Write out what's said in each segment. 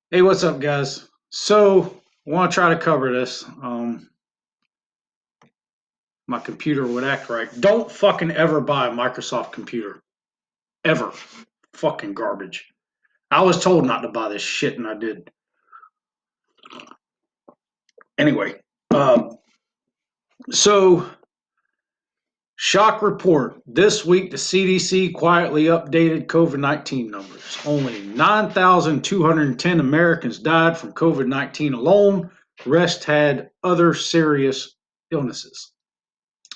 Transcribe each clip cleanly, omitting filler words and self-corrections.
Hey, what's up, guys? So, I want to try to cover this. My computer would act right. Don't fucking ever buy a Microsoft computer. Ever. Fucking garbage. I was told not to buy this shit, and I did. Anyway, so shock report. This week, the CDC quietly updated COVID-19 numbers. Only 9,210 Americans died from COVID-19 alone. The rest had other serious illnesses.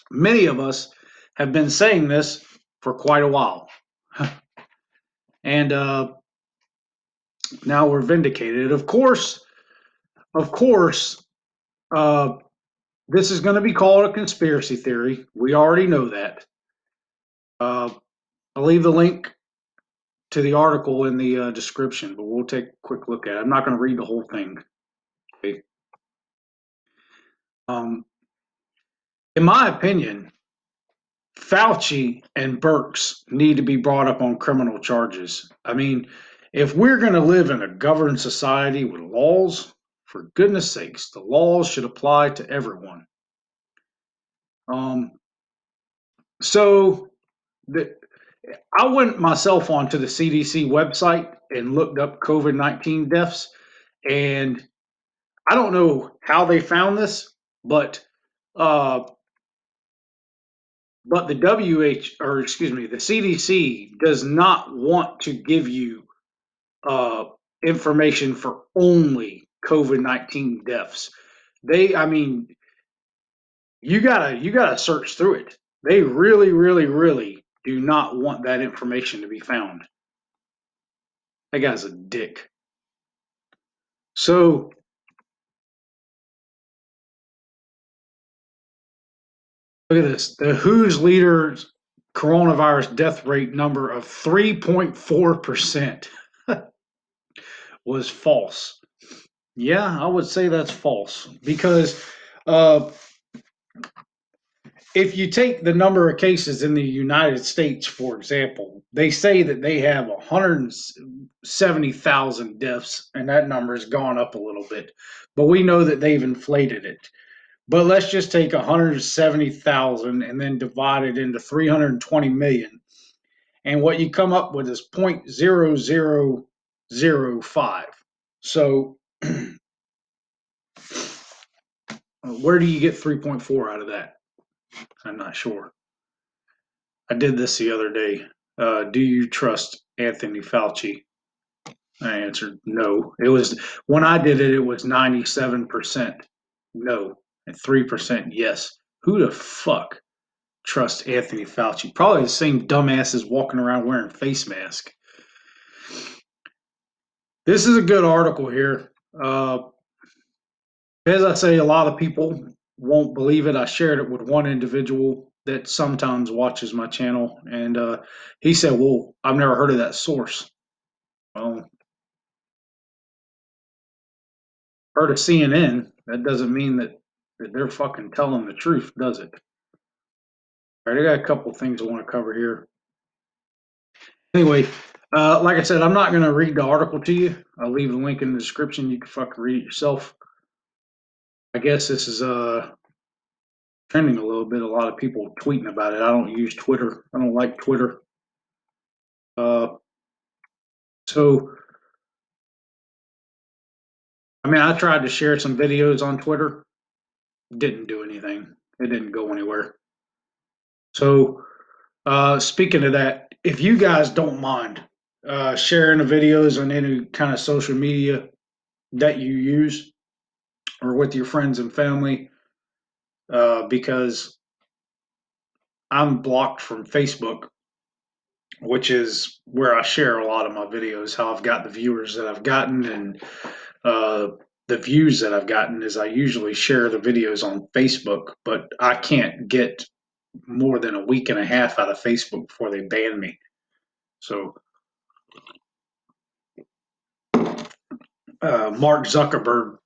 Many of us have been saying this for quite a while. And now we're vindicated. Of course, uh, this is going to be called a conspiracy theory. We already know that. Uh, I'll leave the link to the article in the description, but we'll take a quick look at it. I'm not going to read the whole thing. Okay? Um, in my opinion, Fauci and Birx need to be brought up on criminal charges. I mean, if we're going to live in a governed society with laws, for goodness sakes, the laws should apply to everyone. Um, so the, I went myself onto the CDC website and looked up COVID-19 deaths, and I don't know how they found this, but uh, the the CDC does not want to give you uh, information for only COVID-19 deaths. I mean, you gotta search through it. They really, really, really do not want that information to be found. That guy's a dick. So look at this. The WHO's leader's coronavirus death rate number of 3.4% was false. Yeah, I would say that's false because uh, if you take the number of cases in the United States, for example, they say that they have 170,000 deaths, and that number has gone up a little bit. But we know that they've inflated it. But let's just take 170,000 and then divide it into 320 million. And what you come up with is 0.0005. So where do you get 3.4 out of that? I'm not sure. I did this the other day. Do you trust Anthony Fauci? I answered no. It was when I did it, it was 97% no and 3% yes. Who the fuck trusts Anthony Fauci? Probably the same dumbasses walking around wearing face masks. This is a good article here. As I say, a lot of people won't believe it. I shared it with one individual that sometimes watches my channel, and he said, "Well, I've never heard of that source." Well, heard of CNN. That doesn't mean that they're fucking telling the truth, does it? All right, I got a couple things I want to cover here. Anyway, like I said, I'm not going to read the article to you. I'll leave the link in the description. You can fucking read it yourself. I guess this is trending a little bit. A lot of people tweeting about it. I don't use Twitter. I don't like Twitter. Uh, so, I mean, I tried to share some videos on Twitter. Didn't do anything. It didn't go anywhere. So, speaking of that, if you guys don't mind sharing the videos on any kind of social media that you use or with your friends and family, because I'm blocked from Facebook, which is where I share a lot of my videos, how I've got the viewers that I've gotten and uh, the views that I've gotten is I usually share the videos on Facebook, but I can't get more than a week and a half out of Facebook before they ban me. So Mark Zuckerberg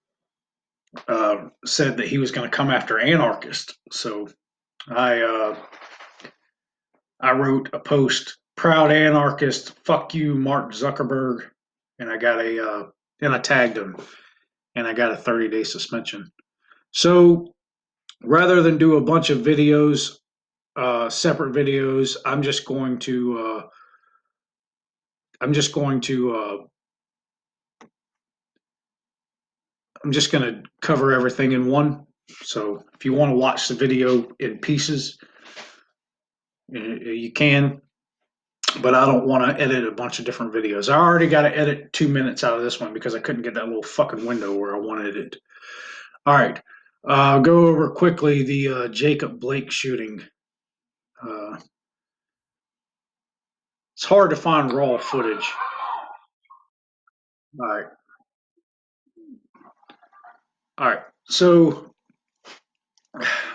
said that he was going to come after anarchists. So I uh, I wrote a post, "Proud anarchist, fuck you, Mark Zuckerberg," and I got a and I tagged him, and I got a 30-day suspension. So rather than do a bunch of videos, separate videos, I'm just going to I'm just going to cover everything in one. So if you want to watch the video in pieces, you can, but I don't want to edit a bunch of different videos. I already got to edit 2 minutes out of this one because I couldn't get that little fucking window where I wanted it. All right. Go over quickly the Jacob Blake shooting. Uh, it's hard to find raw footage. All right. All right. So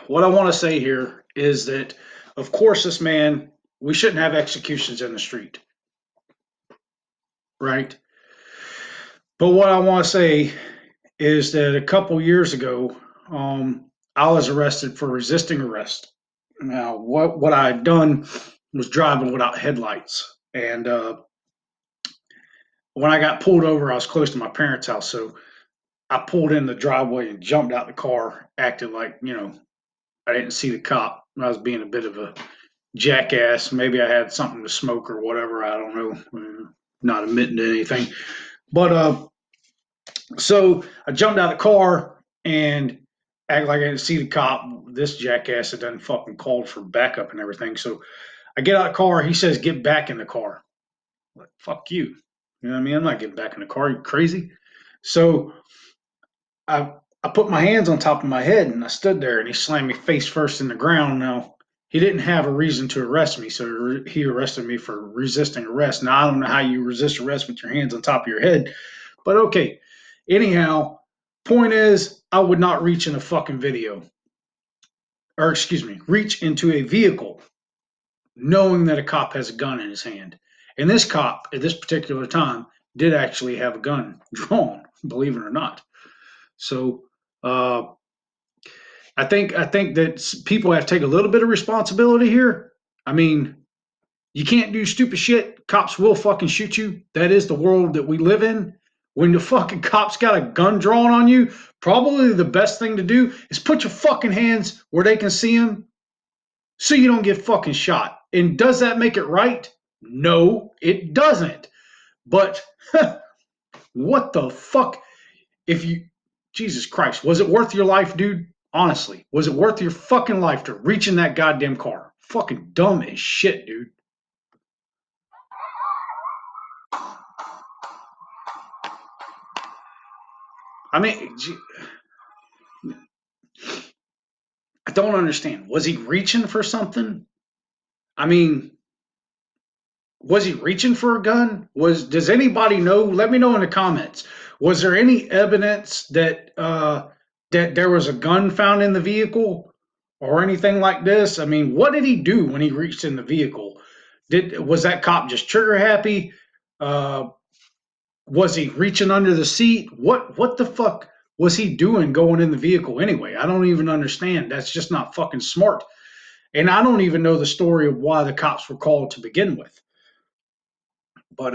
what I want to say here is that, of course, this man, we shouldn't have executions in the street, right? But what I want to say is that a couple years ago, I was arrested for resisting arrest. Now, what I had done was driving without headlights, and when I got pulled over, I was close to my parents' house, so I pulled in the driveway and jumped out the car, acting like I didn't see the cop. I was being a bit of a jackass. Maybe I had something to smoke or whatever. I don't know. Not admitting to anything, but so I jumped out of the car and act like I didn't see the cop. This jackass had done fucking called for backup and everything. So I get out of the car. He says, "Get back in the car." I'm like, fuck you. You know what I mean? I'm not getting back in the car. Are you crazy? So I I put my hands on top of my head and I stood there and he slammed me face first in the ground. Now he didn't have a reason to arrest me, so he arrested me for resisting arrest. Now I don't know how you resist arrest with your hands on top of your head, but okay. Anyhow, point is, I would not reach in a fucking video, or excuse me, reach into a vehicle knowing that a cop has a gun in his hand. And this cop at this particular time did actually have a gun drawn, believe it or not. So uh, I think that people have to take a little bit of responsibility here. I mean, you can't do stupid shit. Cops will fucking shoot you. That is the world that we live in. When the fucking cops got a gun drawn on you, probably the best thing to do is put your fucking hands where they can see them so you don't get fucking shot. And does that make it right? No, it doesn't. But what the fuck? If you, Jesus Christ, was it worth your life, dude? Honestly, was it worth your fucking life to reach in that goddamn car? Fucking dumb as shit, dude. I mean, I don't understand. Was he reaching for something? I mean, was he reaching for a gun? Does anybody know? Let me know in the comments. Was there any evidence that there was a gun found in the vehicle or anything like this? I mean, what did he do when he reached in the vehicle? Was that cop just trigger happy? Uh, was he reaching under the seat? What the fuck was he doing going in the vehicle anyway? I don't even understand. That's just not fucking smart. And I don't even know the story of why the cops were called to begin with. But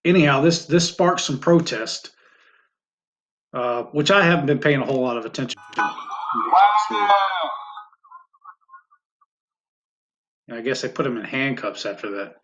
anyhow, this sparked some protest, which I haven't been paying a whole lot of attention to. So, I guess they put him in handcuffs after that.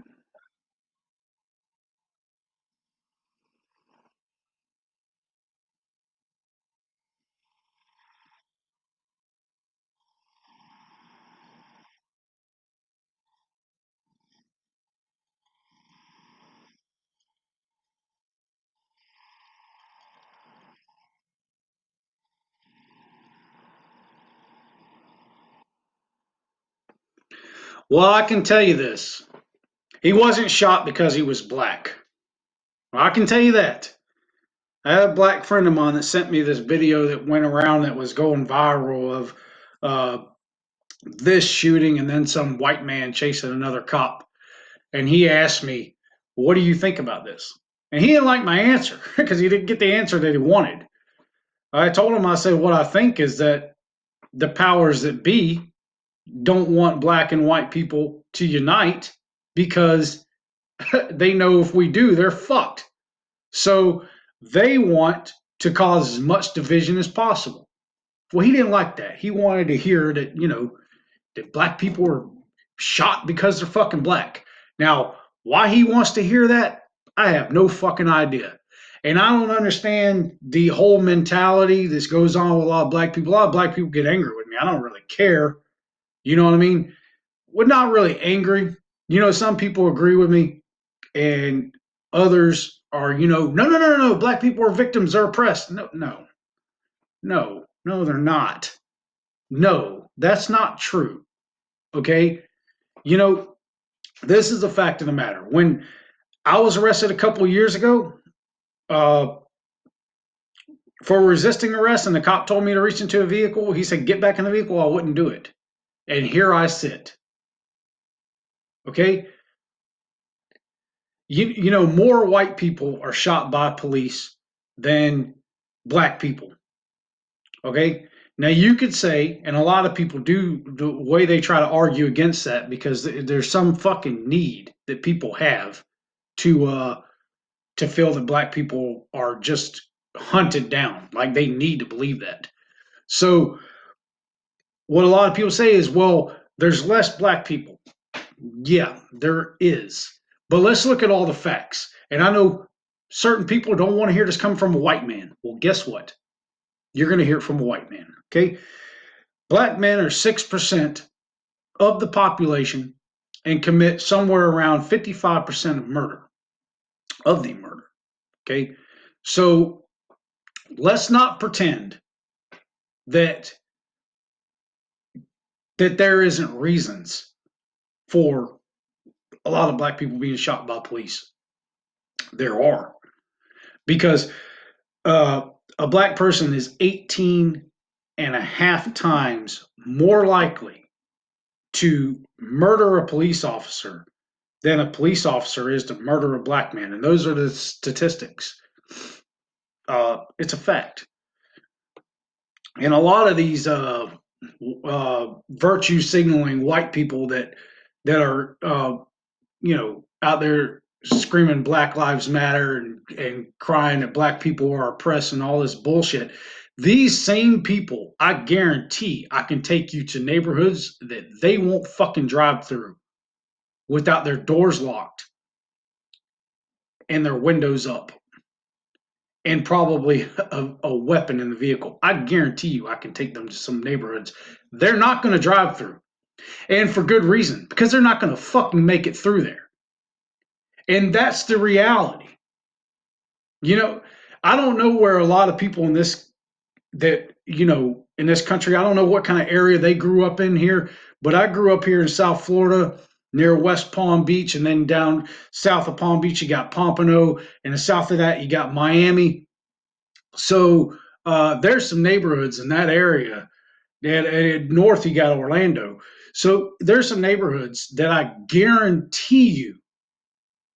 Well, I can tell you this: he wasn't shot because he was black. I can tell you that. I had a black friend of mine that sent me this video that went around that was going viral of uh, this shooting and then some white man chasing another cop. And he asked me, "What do you think about this?" And he didn't like my answer because he didn't get the answer that he wanted. I told him, I said, what I think is that the powers that be don't want black and white people to unite because they know if we do, they're fucked. So They want to cause as much division as possible. Well, he didn't like that. He wanted to hear that, that black people are shot because they're fucking black. Now, why he wants to hear that, I have no fucking idea. And I don't understand the whole mentality this goes on with a lot of black people. A lot of black people get angry with me. I don't really care. You know what I mean? We're not really angry. Some people agree with me, and others are, no, no, no, no, no. Black people are victims. They're oppressed. No, no, no, no, they're not. No, that's not true. Okay. You know, this is a fact of the matter. When I was arrested a couple of years ago uh, for resisting arrest, and the cop told me to reach into a vehicle, he said, "Get back in the vehicle." I wouldn't do it. And here I sit. Okay. More white people are shot by police than black people. Okay. Now you could say, and a lot of people do, the way they try to argue against that, because there's some fucking need that people have to feel that black people are just hunted down. Like they need to believe that. So what a lot of people say is, well, there's less black people. Yeah, there is. But let's look at all the facts. And I know certain people don't want to hear this coming from a white man. Well, guess what? You're going to hear it from a white man. Okay. Black men are 6% of the population and commit somewhere around 55% of the murder. Okay. So let's not pretend that there isn't reasons for a lot of black people being shot by police. There are. Because uh, a black person is 18 and a half times more likely to murder a police officer than a police officer is to murder a black man. And those are the statistics. It's a fact. And a lot of these virtue signaling white people that are out there screaming Black Lives Matter and crying that black people are oppressed and all this bullshit. These same people, I guarantee, I can take you to neighborhoods that they won't fucking drive through without their doors locked and their windows up and probably a weapon in the vehicle. I guarantee you, I can take them to some neighborhoods they're not going to drive through. And for good reason, because they're not going to fucking make it through there. And that's the reality. You know, I don't know where a lot of people in this country, I don't know what kind of area they grew up in here, but I grew up here in South Florida near West Palm Beach, and then down south of Palm Beach, you got Pompano, and the south of that, you got Miami. So there's some neighborhoods in that area. And north, you got Orlando. So there's some neighborhoods that I guarantee you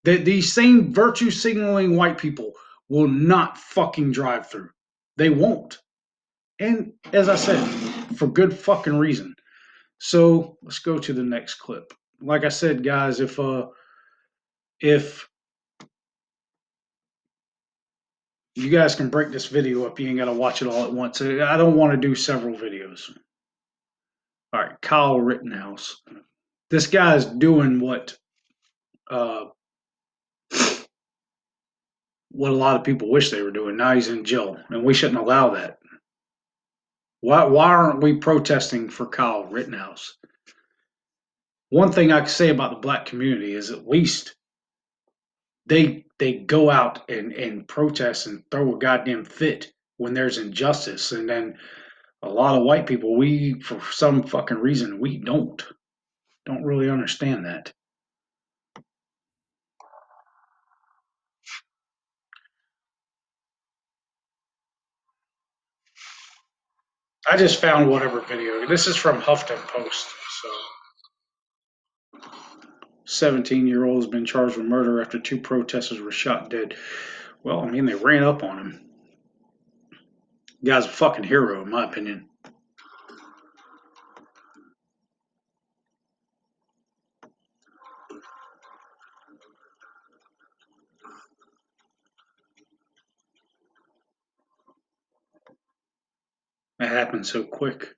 that these same virtue signaling white people will not fucking drive through. They won't. And as I said, for good fucking reason. So let's go to the next clip. Like I said, guys, if you guys can break this video up, you ain't gotta watch it all at once. I don't want to do several videos. All right, Kyle Rittenhouse. This guy's doing uh, what a lot of people wish they were doing. Now he's in jail, and we shouldn't allow that. Why aren't we protesting for Kyle Rittenhouse? One thing I can say about the black community is at least they go out and protest and throw a goddamn fit when there's injustice. And then a lot of white people, we for some fucking reason we don't really understand that. I just found whatever video. This is from Huffington Post. So 17-year-old has been charged with murder after two protesters were shot dead. Well, I mean, they ran up on him. The guy's a fucking hero, in my opinion. It happened so quick.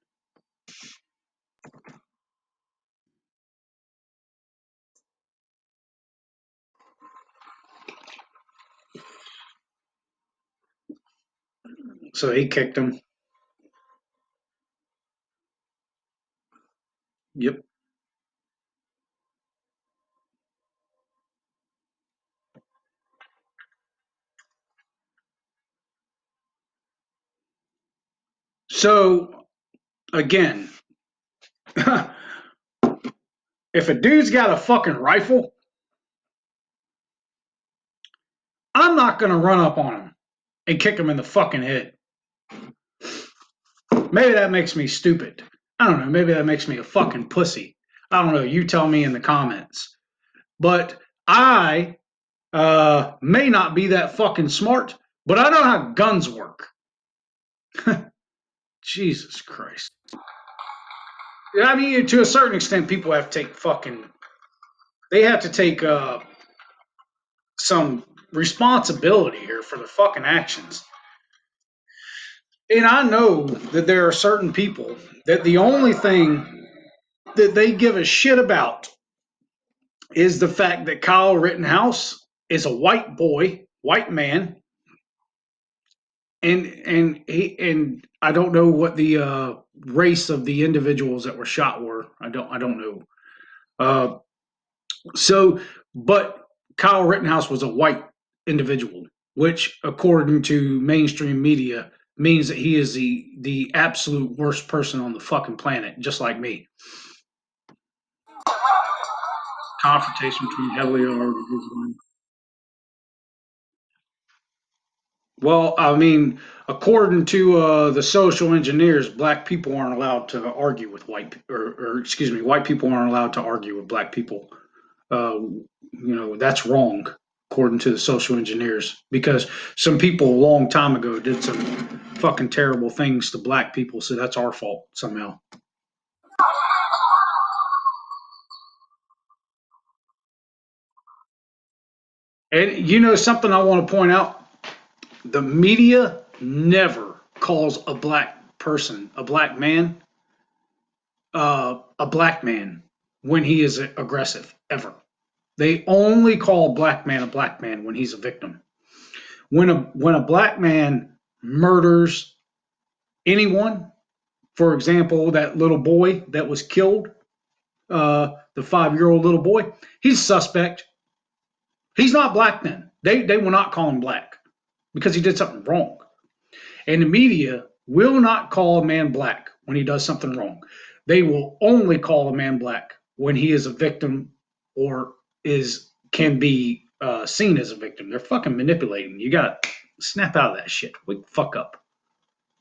So he kicked him. Yep. So again, if a dude's got a fucking rifle, I'm not gonna run up on him and kick him in the fucking head. Maybe that makes me stupid. I don't know. Maybe that makes me a fucking pussy. I don't know. You tell me in the comments. But I may not be that fucking smart, but I know how guns work. Jesus Christ. Yeah, I mean, to a certain extent, people have to take fucking. They have to take some responsibility here for their fucking actions. And I know that there are certain people that the only thing that they give a shit about is the fact that Kyle Rittenhouse is a white boy, white man, and I don't know what the race of the individuals that were shot were. I don't know. Uh, so, but Kyle Rittenhouse was a white individual, which, according to mainstream media, means that he is the absolute worst person on the fucking planet, just like me. Confrontation between heavily armed. Well, I mean, according to the social engineers, black people aren't allowed to argue with or excuse me, white people aren't allowed to argue with black people. That's wrong, according to the social engineers, because some people a long time ago did some fucking terrible things to black people, so that's our fault somehow. And something I want to point out: the media never calls a black person, a black man when he is aggressive, ever. They only call a black man when he's a victim. When a black man murders anyone, for example, that little boy that was killed, the 5-year-old little boy, he's a suspect. He's not black then. They will not call him black because he did something wrong. And the media will not call a man black when he does something wrong. They will only call a man black when he is a victim or can be seen as a victim. They're fucking manipulating. You gotta snap out of that shit. Wake the fuck up.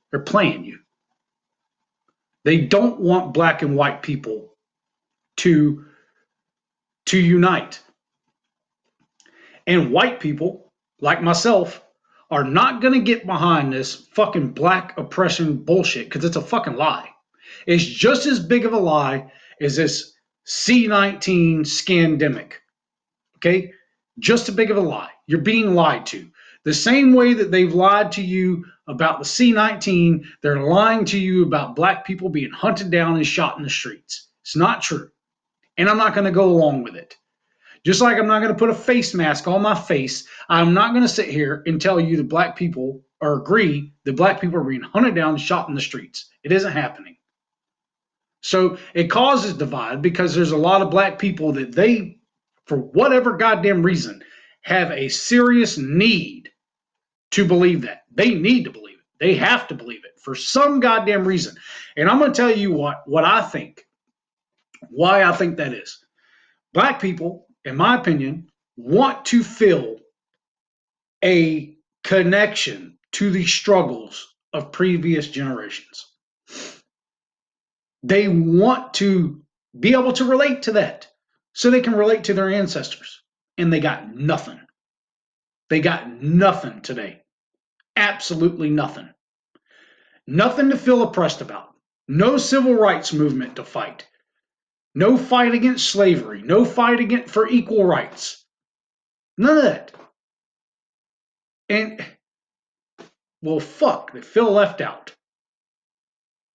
They're playing you. They don't want black and white people to unite. And white people, like myself, are not going to get behind this fucking black oppression bullshit because it's a fucking lie. It's just as big of a lie as this C-19 scandemic. Okay? Just as big of a lie. You're being lied to. The same way that they've lied to you about the C-19, they're lying to you about black people being hunted down and shot in the streets. It's not true. And I'm not going to go along with it. Just like I'm not going to put a face mask on my face, I'm not going to sit here and tell you that black people or agree that black people are being hunted down and shot in the streets. It isn't happening. So it causes divide because there's a lot of black people that they, for whatever goddamn reason, have a serious need to believe that. They need to believe it. They have to believe it for some goddamn reason. And I'm going to tell you what I think, why I think that is. Black people, in my opinion, want to feel a connection to the struggles of previous generations. They want to be able to relate to that so they can relate to their ancestors. And they got nothing. They got nothing today. Absolutely nothing. Nothing to feel oppressed about. No civil rights movement to fight. No fight against slavery. No fight for equal rights. None of that. And, well, fuck, they feel left out.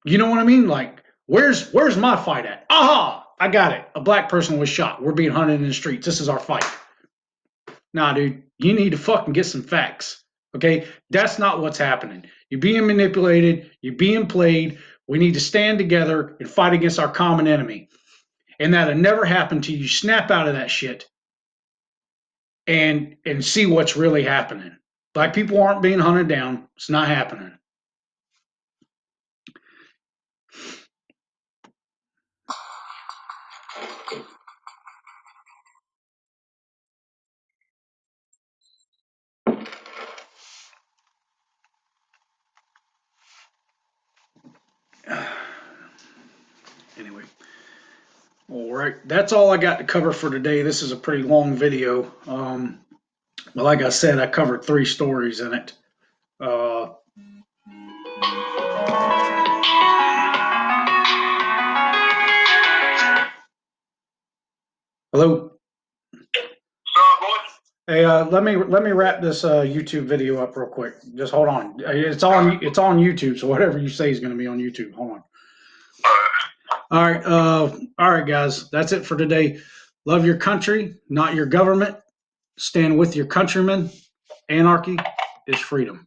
You know what I mean? Like, where's my fight at? Aha! I got it. A black person was shot. We're being hunted in the streets. This is our fight. Nah, dude, you need to fucking get some facts. Okay? That's not what's happening. You're being manipulated. You're being played. We need to stand together and fight against our common enemy. And that'll never happen till you snap out of that shit and see what's really happening. Black people aren't being hunted down. It's not happening. Anyway. All right, that's all I got to cover for today. This is a pretty long video. Well, like I said, I covered 3 stories in it. Hello. Hey, let me wrap this YouTube video up real quick. Just hold on. It's on YouTube, so whatever you say is going to be on YouTube. Hold on. All right, guys. That's it for today. Love your country, not your government. Stand with your countrymen. Anarchy is freedom.